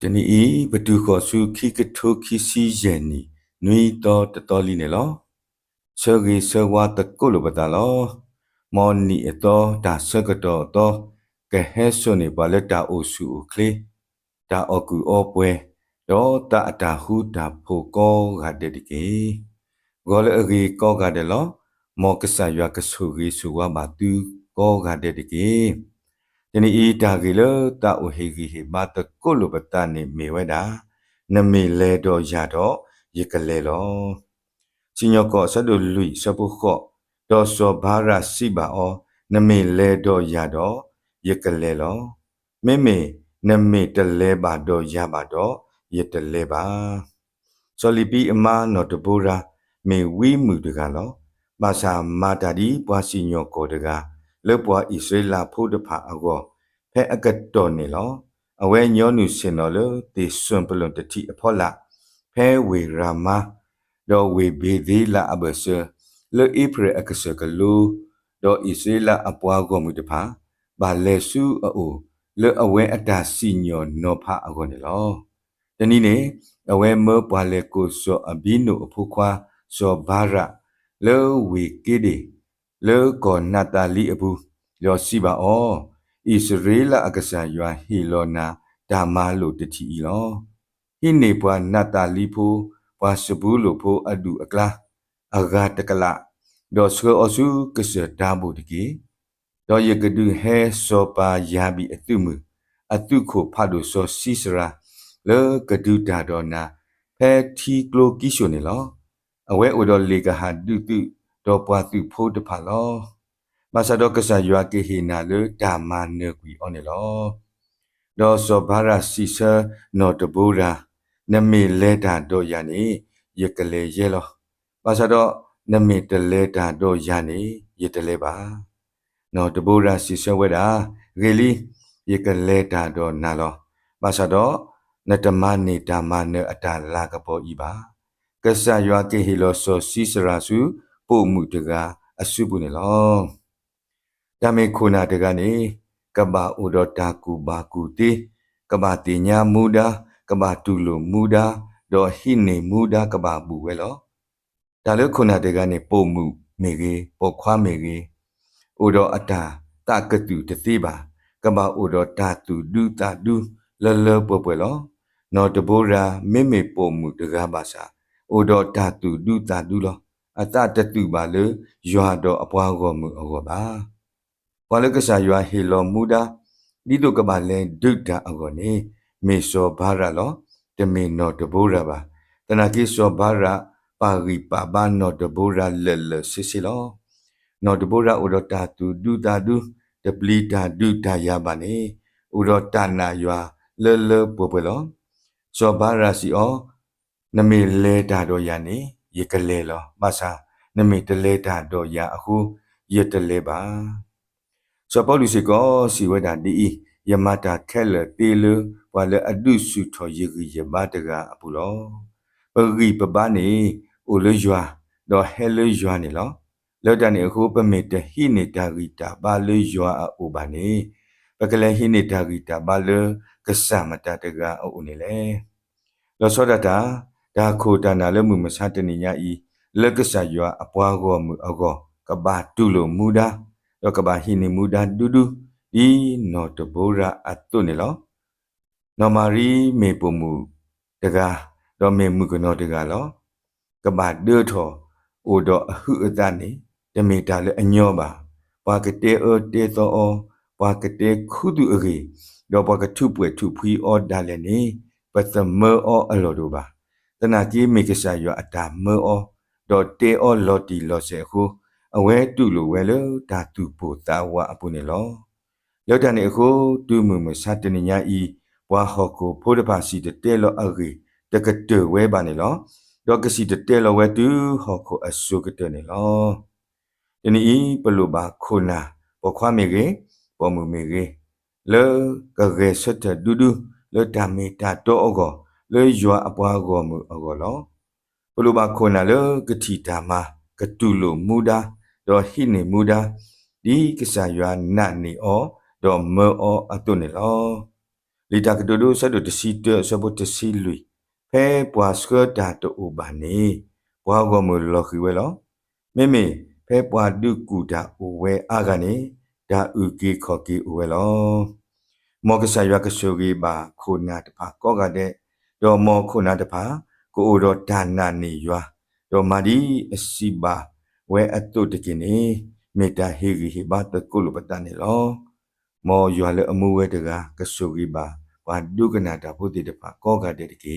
တနီဤဘတုခောစုခိကထုခိစီယေနီနွီတော်တတော်လီနေလောဆောဂီဆောဝါတကုလဘတလောမောနီအတော်ဒါဆကတော်တော်ကဟဲဆွနေပါလက်တာအိုစုခလေဒါအကူအပွဲတော့တာအတာဟုတာဖို့ကောဂတဲ့တကေဂောလအဂီကောဂတဲ့လောမောကဆာယကဆူဂီဆူဝါဘာတူကောဂတဲ့တကေတနီဤတာဂီလတာအိုဟေဂီဟေဘာတကုလဘတနေမေဝဲတာနမေလဲတော့ရတော့ရကလဲလောစညောကောဆဒုလူစပုခောဒေါ်စောဘာရစီဘာအောနမေလဲတော့ရတော့ရကလဲလောမေမေနမေတလဲပါတော့ရပါတော့ရတလဲပါစောလီပီအမနော်တဘူရာမေဝီမှုတကလောမာစာမာတာဒီပွားစီညောကောတကလေပွားဣသရေလဖို့တဖာအကောဖဲအကတော်နေလောအဝဲညောနုစင်တော်လေတေစွန်ပလွန်တတိအဖောလာဖဲဝေရာမာတော့ဝေဘေသေးလာအဘဆာလေဣပရအကဆကလူတော့ဣသရေလအပွားကောမှုတဖာဘာလဲစုအိုလေအဝဲအတာစီညောနောဖာအကောနေလောတနည်းနေအဝဲမောပွားလေကိုစောအဘိနုအဖို့ခွာစောဘာရလေဝေကေဒီလေကောနာတာလီအဘူးလောစီပါအောဣသရေလအကဆာယွာဟီလောနာဒါမာလိုတတိဤလောဟိနေပွားနာတာလီဖိုပွားစဘူးလိုဖိုအဒူအကလာအဂါတကလာဒေါ်ဆွေအစုကစဒါဘူတကေဒေါ်ယကဒူဟဲစောပါယာဘီအတုမှုအတုခိုဖတ်လို့စောစီစရာလေကဒူဒါဒေါ်နာဖဲတီကလိုကီရှိုနေလောအဝဲအိုဒေါ်လေကဟာဒူတုဒေါ်ပွားတုဖိုးတဖာလောမာဆာဒေါကဆာယွာကေဟီနာလေဒါမာနေကွီအော်နေလောဒေါ်စောဘာရာစီဆာနော်တဘူရာနမေလဲတာတော့ယာနေယကလေရဲလောမာဆာဒေါနမေတလဲတာတော့ယာနေယတလဲပါနော်တဘူရာစီဆာဝဲတာဂေလီယကလဲတာတော့နာလောမာဆာဒေါနတမနေတာမနအတာလာကပေါ်ဤပါကဆာယွာကေဟီလောဆောစီစရာစုပို့မှုတကအစုပုနေလောဒါမေခုနာတကနေကဘာဥဒတာကူဘာကူတေကဘာတိညာမူဒာကဘာတူလိုမူဒာဒေါ်ဟိနေမူဒာကဘာဘူးဝဲလောဒါလေခုနာတကနေပို့မှုမေကေပေါ်ခွားမေကေဥဒအတာတကတူတသိပါကဘာဥဒတာတူဒူတာဒူလလပွပွလောနော်တဘောရာမေမေပို့မှုတကားပါစာဥဒတာတူဒူတာဒူလောအတတတူပါလေရွာတော်အပွားကောမှုအောပါဘာလကဆာယွာဟီလောမူဒါဒီတုကဘာလဲဒုတာအကောနေမေစောဘာရလောတမေနောတဘောရပါတနာကိစောဘာရပါရိပါဘာနောတဘောရလဲလဲစီစီလောနောတဘောရဥဒတာတူဒူတာဒူတပလီတာဒူတာယပါနေဥဒတာနာယွာလဲလဲပိုပလောစောဘာရစီအောနမေလဲတာတော့ယနေယကလဲလောမဆာနမေတလဲတာတော့ယအခုယတလဲပါစောပေါလူစီကောစီဝဲတာဒီယမတာခဲလတေလဝါလအဒုစုထောယေဂီယမတကအပူလောပဂီပပနေအိုလေယွာတော့ဟဲလေယွာနေလောလောတနေအခုပမေတဟိနေတာဂီတာဘာလေယွာအိုဘာနေပကလေဟိနေတာဂီတာဘာလေကဆမတတကအိုနေလေလောစောဒတာဒါခိုတနာလမှုမဆတနိညာဤလက်ကဆာယွာအပွားကောမှုအကောကဘာတုလိုမူဒါတော့ကဘာဟိနေမူဒါဒူဒူဒီနော်တဘောရာအတုနေလောနော်မာရီမေပမှုတကားတော့မေမှုကနော်တကားလောကဘာဒဲထောအိုတော့အဟုအတနေတမေတာလေအညောပါပွာကတေအောတေသောအောပွာကတေခုဒူအကြီးတော့ပွာကထုပွေထုဖီအောဒါလည်းနေပသမောအောအလောတို့ပါတနာကြီးမေကဆာယောအတာမောတော့တေအောလော်တီလော်စေခုအဝဲတူလိုဝဲလို့ဒါတူပိုတာဝအပုနေလောလောက်တန်နေခုတူမှုမစတနေညာဤဘွာဟောကိုဖိုးတပါစီတဲလောအဂီတကတဝဲပါနေလောတော့ကစီတဲလောဝဲတူဟောကိုအဆုကတနေလောဒီနီပလိုပါခုနာပခွားမေကေပေါ်မှုမေကေလေကရေစတဒူဒူလေတမေတာတော့အကောလေယွာအပွားကောမှုအကောလောပလိုပါခုနာလေကတိတာမာကတူလိုမူဒါတော့ဟိနေမူဒါဒီကဆာယွာနတ်နေအောတော့မောအတုနေလောလ li ta ka do sa do te si te sa bo te si lui phe pwa ska da to o ba ne pwa go mo lo khi we lo me me phe pwa du ku da o we a ga ne da u ki kho ki o we lo mo ka sa ya ka so gi ba khu na ta pa ko ga de do mo khu na ta pa ko o do da na ni ywa do ma di a si ba we a to te ki ne me ta he gi he ba ta ko lo ba ta ne lo mo ywa le amu we ta ga ka so gi ba wa du ka na ta pu ti ta pa ko ga de ki